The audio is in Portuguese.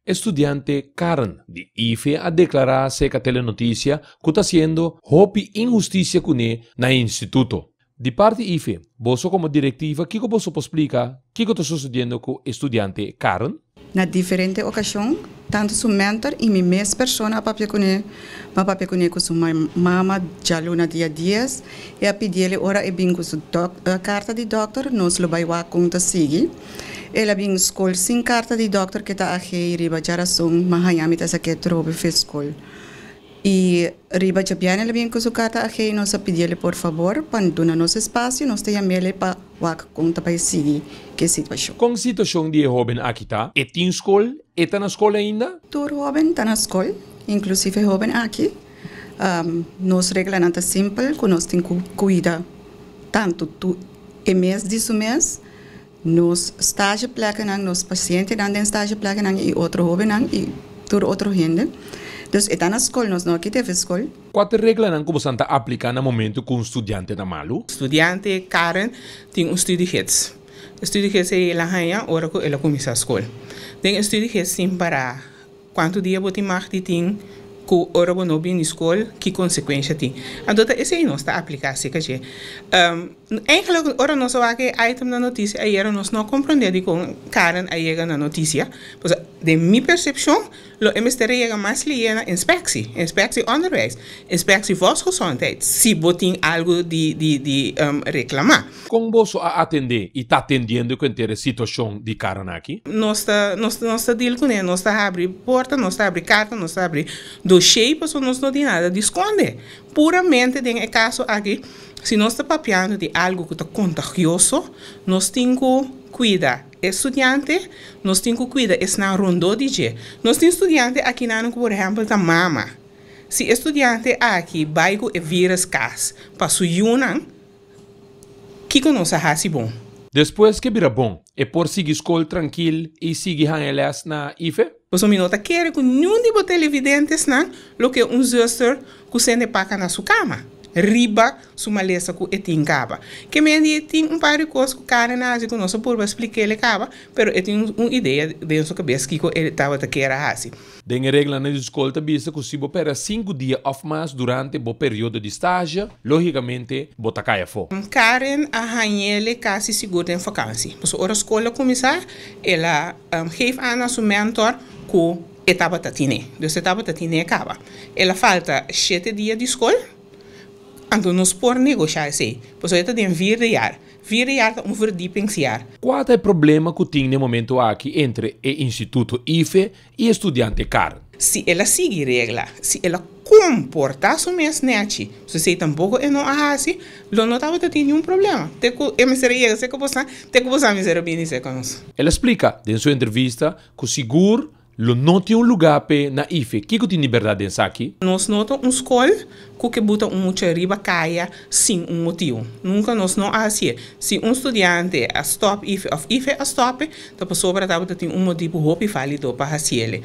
Estudiante Karen de IFE a declarar seca telenoticia que está haciendo hopi injusticia con él na instituto. De parte IFE, vos como directiva, ¿qué vos explica qué está sucediendo con estudiante Karen? Na diferente ocasión, tanto su mentor y mi mesma persona papel con su mama já na dia 10 e a pedir ora e bem com su carta de doctor nos lo vai wa conta sigi. Ela bem escola sem carta de doctor que tá aqui riba geração mahayami tá que trobe fiscal. E riba já bem ela bem com su carta aqui nos a pedir por favor para donar nos espaço nos te chamele para wa conta para seguir que situação. Com a situação de jovem aqui tá, é tem escola, é tá na escola ainda? Todo jovem tá na escola, inclusive jovem aqui. Nos regulamentos simples que nós temos que cuidar tanto do mês de mês, nos estágio placa nos pacientes dando estágio placa e outro jovem e todo outro gente. Então, está na escola, nós não aqui teve escola. Qual é a regra que você está aplicando no momento com um estudante na malu? Estudante Karen tem estudo hits. Estudo hits é ela ganha hora que ela começa a escola. Tem estudo hits sim para quanto dia você marca tem que hora você não vem na escola, que consequência tem. Então, esse aí nós está aplicando se que eigenlijk hora nós só aqui item na notícia aí era nós não compreender com Karen aí chega na notícia. Pois de minha percepção, o ministério chega mais liena inspectie onderwijs, inspectie volksgezondheid. Se botem algo de reclamar. Como você atender e está atendendo com a situação de Karen aqui? Nós está deal com ele, nós está abrir porta, nós está abrir carta, nós está abrir dossiê, porque nós não tem nada de esconder. Puramente tem caso aqui, se nós está papiando de algo que está contagioso, nós temos que cuidar. Estudante, nós temos que cuidar, é na rondo de dia. Nós temos estudante aqui, por exemplo, da mama. Se estudante aqui vai com o vírus cas, para o yunan, que nós faz bom? Depois que vira bom, é por seguir escola tranquilo e seguir elas na IFE? Pois o minuto quer que nenhum de televidentes não, lo que zuster que se paca na sua cama. Riba sua maleza que é tem caba. Que me tem par de coisas que o cara não que não se pode explicar ele caba, pero eu tenho uma ideia dentro da sua cabeça que ele estava a querer assim. Tem regra na escola também que se você para 5 dias off mais durante o período de estágio, logicamente bota caia fora. Karen arranha quase seguro em vacância. Pois a escola começar, ela geeft aan a seu mentor que etapa tatine. Dus etapa tatine acaba. Ela falta 7 dias de escola. Então, nós podemos negociar isso. Pois eu tenho 4 jaar. 4 jaar é verdiepingsjaar. Qual é o problema que tem no momento aqui entre o Instituto IFE e o estudante Karen? Se ela segue regra, se ela comporta-se mesmo neti, se você tampouco não assim, não estava tendo nenhum problema. Tem que miseria, sei que você miseria bem isso com nós. Ela explica, em sua entrevista, que seguro não tem lugar para na IFE. O que tem liberdade em aqui? Nós notamos escola que bota muita riba caia sem motivo. Nunca nós não assim. Se estudante a stop IFE a stop, a pessoa tem motivo válido para fazer ele.